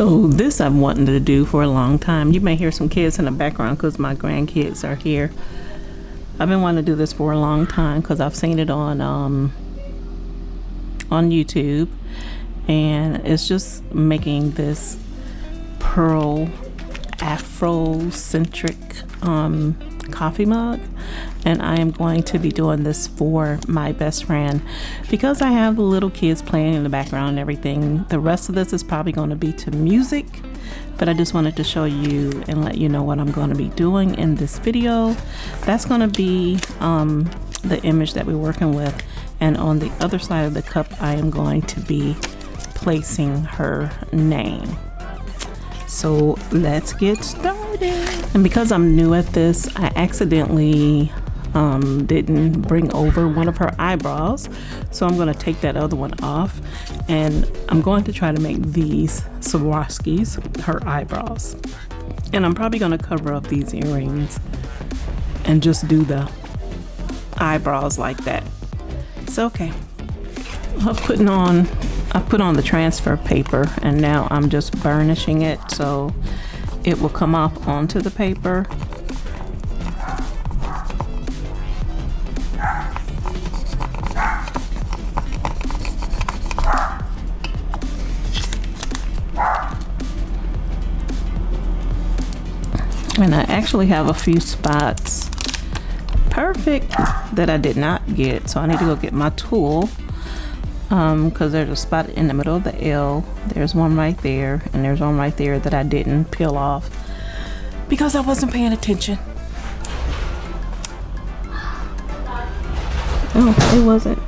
So this I've wanted to do for a long time. You may hear some kids in the background because my grandkids are here. I've been wanting to do this for a long time because I've seen it on YouTube, and it's just making this pearl Afro-centric coffee mug, and I am going to be doing this for my best friend because I have the little kids playing in the background and everything. The rest of this is probably going to be to music, but I just wanted to show you and let you know what I'm going to be doing in this video. That's going to be the image that we're working with, and on the other side of the cup I am going to be placing her name. So let's get started. And because I'm new at this, I accidentally didn't bring over one of her eyebrows. So I'm gonna take that other one off, and I'm going to try to make these Swarovskis her eyebrows. And I'm probably gonna cover up these earrings and just do the eyebrows like that. So okay, I put on the transfer paper, and now I'm just burnishing it so it will come off onto the paper. And I actually have a few spots perfect that I did not get, so I need to go get my tool. Because there's a spot in the middle of the L, there's one right there, and there's one right there that I didn't peel off because I wasn't paying attention. Oh, it wasn't.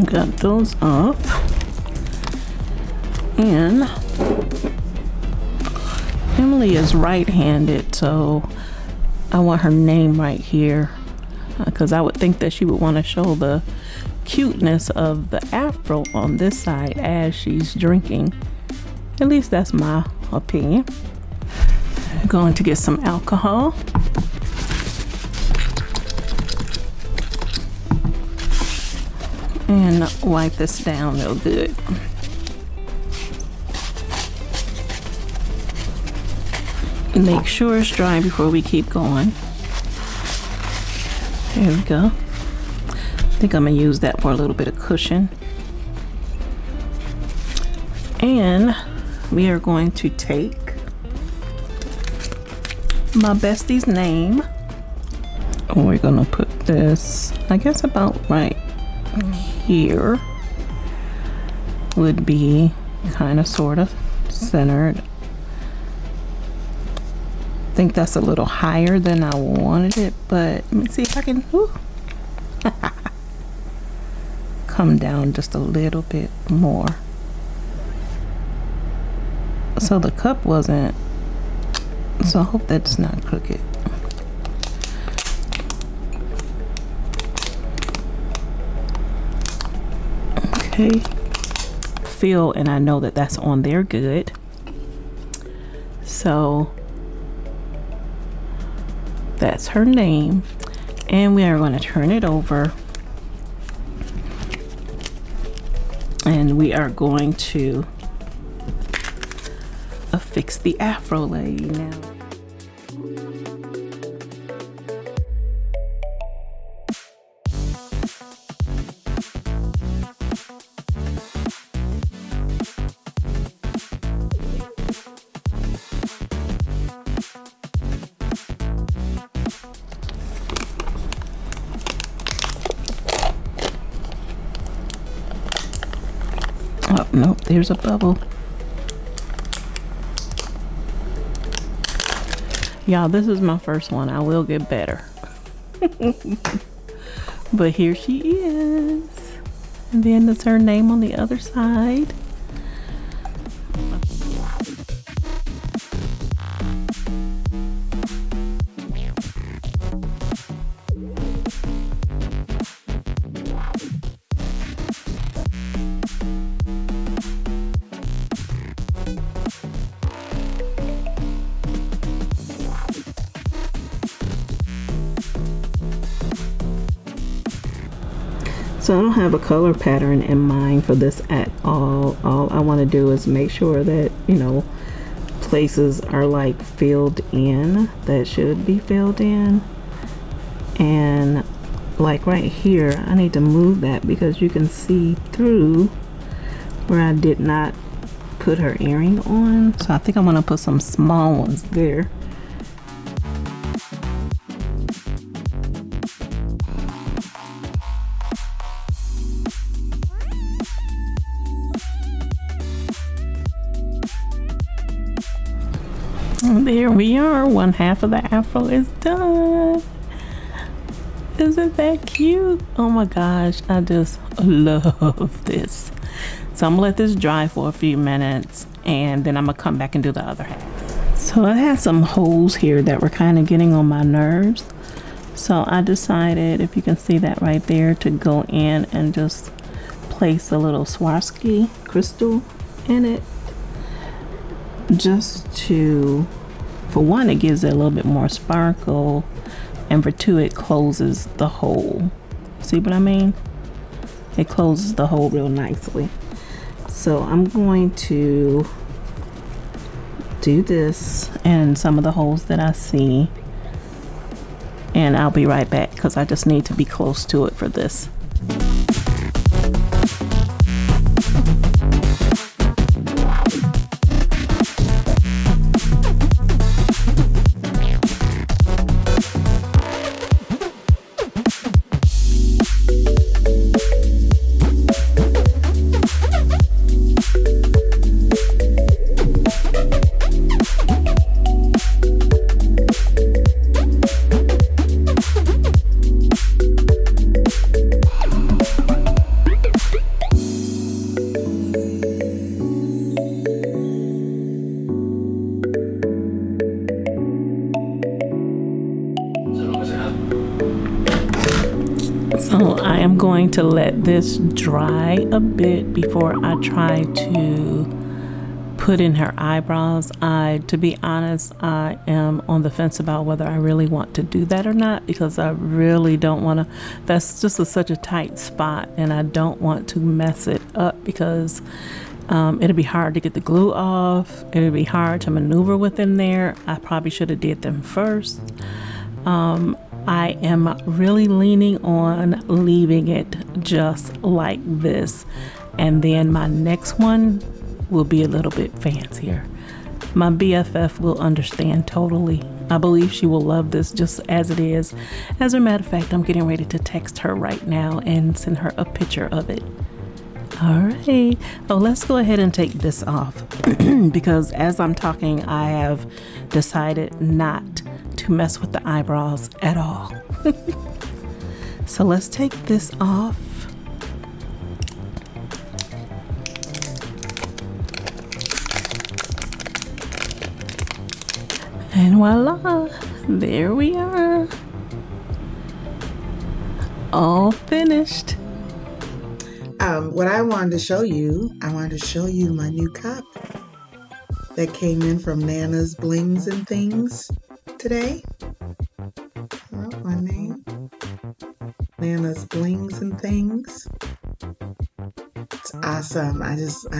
Got those off, and Emily is right-handed, so I want her name right here because I would think that she would want to show the cuteness of the afro on this side as she's drinking. At least that's my opinion. I'm going to get some alcohol. And wipe this down real good. Make sure it's dry before we keep going. There we go. I think I'm gonna use that for a little bit of cushion. And we are going to take my bestie's name. And we're gonna put this, I guess, about right here would be kind of sort of centered. I think that's a little higher than I wanted it, but let me see if I can come down just a little bit more. So the cup wasn't, so I hope that's not crooked. Okay, feel, and I know that that's on there good. So that's her name, and we are going to turn it over, and we are going to affix the afro lady now. Oh, nope, there's a bubble. Y'all, this is my first one. I will get better. But here she is. And then that's her name on the other side. So I don't have a color pattern in mind for this at all. All I want to do is make sure that, you know, places are like filled in that should be filled in. And like right here, I need to move that because you can see through where I did not put her earring on. So I think I'm gonna put some small ones there. There we are. One half of the afro is done. Isn't that cute? Oh my gosh, I just love this. So I'm gonna let this dry for a few minutes and then I'm gonna come back and do the other half. So I had some holes here that were kind of getting on my nerves. So I decided, if you can see that right there, to go in and just place a little Swarovski crystal in it. Just to, for one, it gives it a little bit more sparkle, and for two, it closes the hole. See what I mean? It closes the hole real nicely. So I'm going to do this and some of the holes that I see, and I'll be right back because I just need to be close to it for this. So I am going to let this dry a bit before I try to put in her eyebrows. To be honest, I am on the fence about whether I really want to do that or not, because I really don't want to. That's just such a tight spot, and I don't want to mess it up because it'll be hard to get the glue off. It'll be hard to maneuver within there. I probably should have did them first. I am really leaning on leaving it just like this, and then my next one will be a little bit fancier. My BFF will understand totally. I believe she will love this just as it is. As a matter of fact, I'm getting ready to text her right now and send her a picture of it. All right. Oh, let's go ahead and take this off because as I'm talking, I have decided not to mess with the eyebrows at all. So let's take this off. And voila, there we are. All finished. What I wanted to show you, my new cup that came in from Nana's BlingzNThingz today. Oh, my name, Nana's BlingzNThingz. It's awesome. I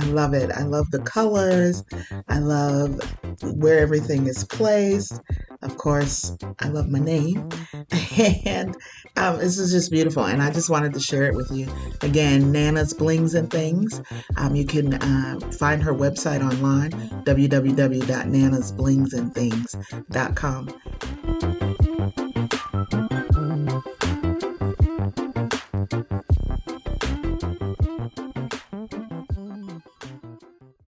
love it. I love the colors. I love where everything is placed. Of course, I love my name. And this is just beautiful. And I just wanted to share it with you. Again, Nana's BlingzNThingz. You can find her website online, www.nanasblingsandthings.com.